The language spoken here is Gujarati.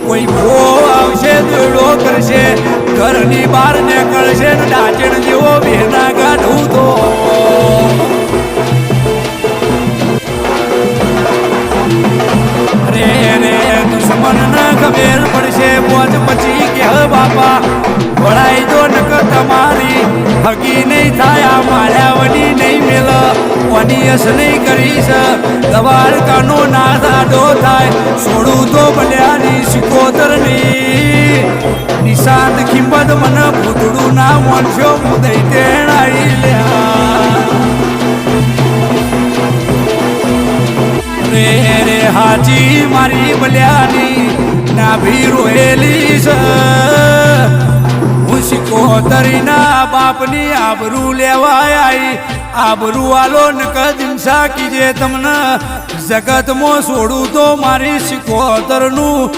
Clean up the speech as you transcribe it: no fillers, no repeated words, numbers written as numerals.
કોઈ ભો આવશે દોડો કરશે ઘરની બહાર નીકળશે ને ડાચણ જેવો વેના કાઢું તો રે દુશ્મન ન ખબર પડશે પોચ પછી કે બાપા વળાઈ દો નક તમારી હગી નહીં થાય આ માર્યા વડી નહીં મેલ વનિયસ નહીં કરીશ દવારકાનો ના દાડો થાય છોડું તો બલ્યાની સિકોતરની નિશાંત કિંમત મને ભૂતડું ના મોનશો મુદઈ તેણાઈ લ્યા રે હાજી મારી બલ્યાની નાભી રોયેલી છે હું સિકોતરીના બાપની આબરૂ લેવા આવી આબરૂ આલો નકદિંસા કીજે તમને જગતમાં છોડું તો મારી સિકોતરનું